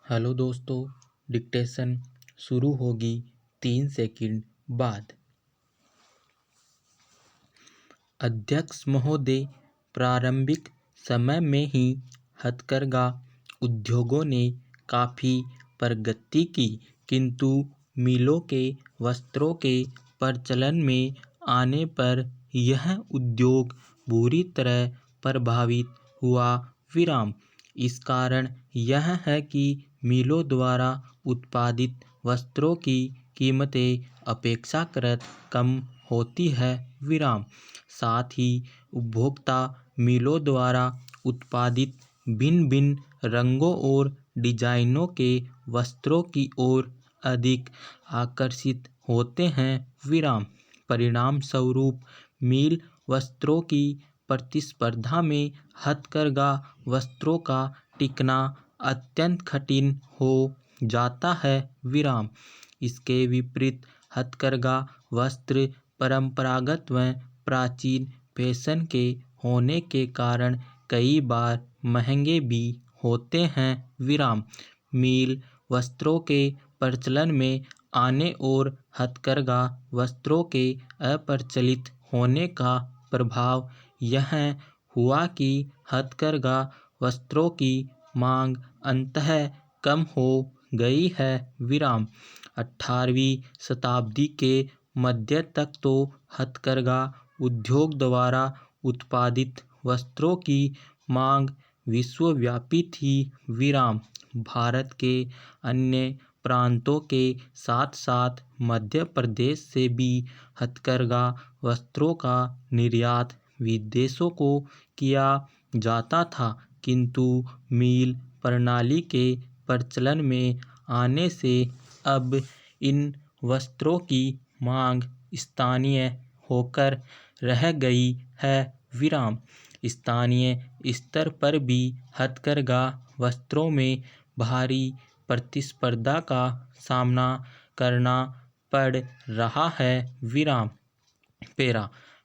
Hello दोस्तों, dictation शुरू होगी 3 सेकंड बाद। अध्यक्ष महोदय, प्रारंभिक समय में ही हथकरघा उद्योगों ने काफ़ी प्रगति की, किंतु मिलों के वस्त्रों के प्रचलन में आने पर यह उद्योग बुरी तरह प्रभावित हुआ। इस कारण यह है कि मिलों द्वारा उत्पादित वस्त्रों की कीमतें अपेक्षाकृत कम होती है। साथ ही उपभोक्ता मिलों द्वारा उत्पादित भिन्न भिन्न रंगों और डिजाइनों के वस्त्रों की ओर अधिक आकर्षित होते हैं। परिणाम स्वरूप मिल वस्त्रों की प्रतिस्पर्धा में हथकरघा वस्त्रों का टिकना अत्यंत कठिन हो जाता है। इसके विपरीत हथकरघा वस्त्र परंपरागत व प्राचीन फैशन के होने के कारण कई बार महंगे भी होते हैं। मिल वस्त्रों के प्रचलन में आने और हथकरघा वस्त्रों के अप्रचलित होने का प्रभाव यह हुआ कि हथकरघा वस्त्रों की मांग अंततः कम हो गई है। 18वीं शताब्दी के मध्य तक तो हथकरघा उद्योग द्वारा उत्पादित वस्त्रों की मांग विश्वव्यापी थी। भारत के अन्य प्रांतों के साथ साथ मध्य प्रदेश से भी हथकरघा वस्त्रों का निर्यात विदेशों को किया जाता था, किंतु मिल प्रणाली के प्रचलन में आने से अब इन वस्त्रों की मांग स्थानीय होकर रह गई है। स्थानीय स्तर पर भी हथकरघा वस्त्रों में भारी प्रतिस्पर्धा का सामना करना पड़ रहा है।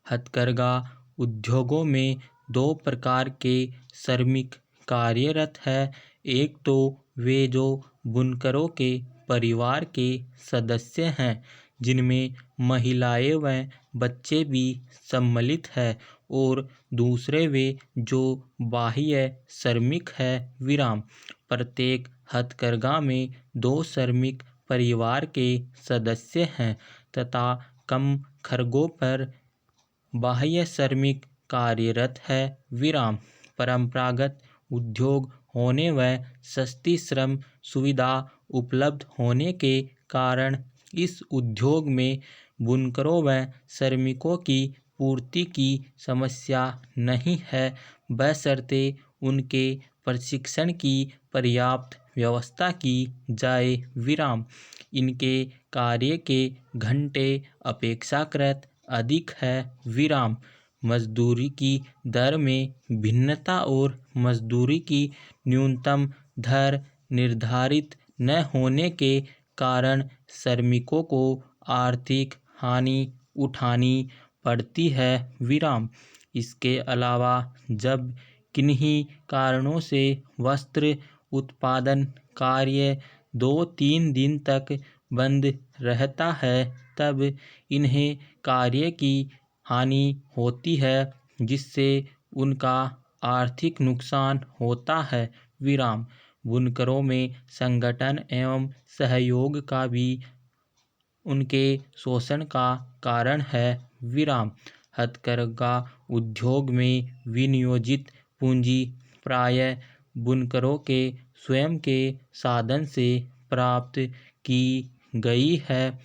हथकरघा उद्योगों में दो प्रकार के श्रमिक कार्यरत हैं। एक तो वे जो बुनकरों के परिवार के सदस्य हैं, जिनमें महिलाएं व बच्चे भी सम्मिलित हैं, और दूसरे वे जो बाह्य श्रमिक हैं। प्रत्येक हथकरघा में दो श्रमिक परिवार के सदस्य हैं तथा कम खरगों पर बाह्य श्रमिक कार्यरत है। परंपरागत उद्योग होने व सस्ती श्रम सुविधा उपलब्ध होने के कारण इस उद्योग में बुनकरों व श्रमिकों की पूर्ति की समस्या नहीं है, बशर्ते उनके प्रशिक्षण की पर्याप्त व्यवस्था की जाए। इनके कार्य के घंटे अपेक्षाकृत अधिक है। मजदूरी की दर में भिन्नता और मजदूरी की न्यूनतम दर निर्धारित न होने के कारण श्रमिकों को आर्थिक हानि उठानी पड़ती है। इसके अलावा जब किन्हीं कारणों से वस्त्र उत्पादन कार्य 2-3 दिन तक बंद रहता है, तब इन्हें कार्य की हानि होती है, जिससे उनका आर्थिक नुकसान होता है। बुनकरों में संगठन एवं सहयोग का भी उनके शोषण का कारण है। हथकरघा उद्योग में विनियोजित पूंजी प्रायः बुनकरों के स्वयं के साधन से प्राप्त की गई है,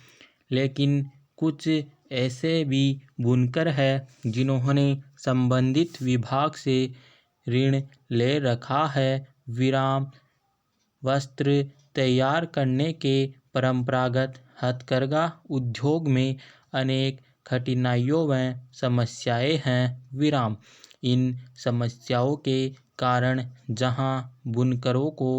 लेकिन कुछ ऐसे भी बुनकर हैं जिन्होंने संबंधित विभाग से ऋण ले रखा है। वस्त्र तैयार करने के परंपरागत हथकरघा उद्योग में अनेक कठिनाइयों व समस्याएं हैं। इन समस्याओं के कारण जहां बुनकरों को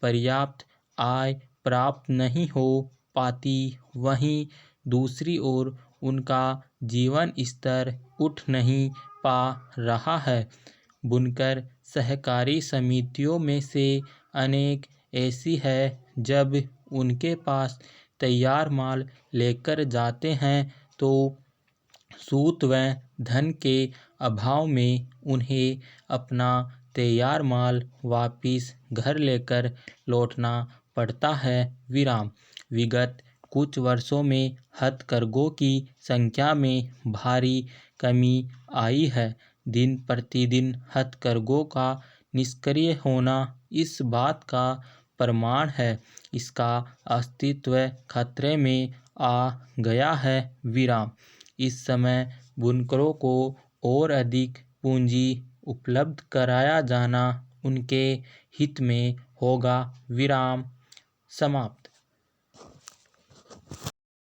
पर्याप्त आय प्राप्त नहीं हो पाती, वहीं दूसरी ओर उनका जीवन स्तर उठ नहीं पा रहा है। बुनकर सहकारी समितियों में से अनेक ऐसी है जब उनके पास तैयार माल लेकर जाते हैं तो सूत व धन के अभाव में उन्हें अपना तैयार माल वापिस घर लेकर लौटना पड़ता है। विराम। विगत कुछ वर्षों में हथकरघों की संख्या में भारी कमी आई है। दिन प्रतिदिन हथकरघों का निष्क्रिय होना इस बात का प्रमाण है। इसका अस्तित्व खतरे में आ गया है। विराम। इस समय बुनकरों को और अधिक पूंजी उपलब्ध कराया जाना उनके हित में होगा। विराम समाप्त।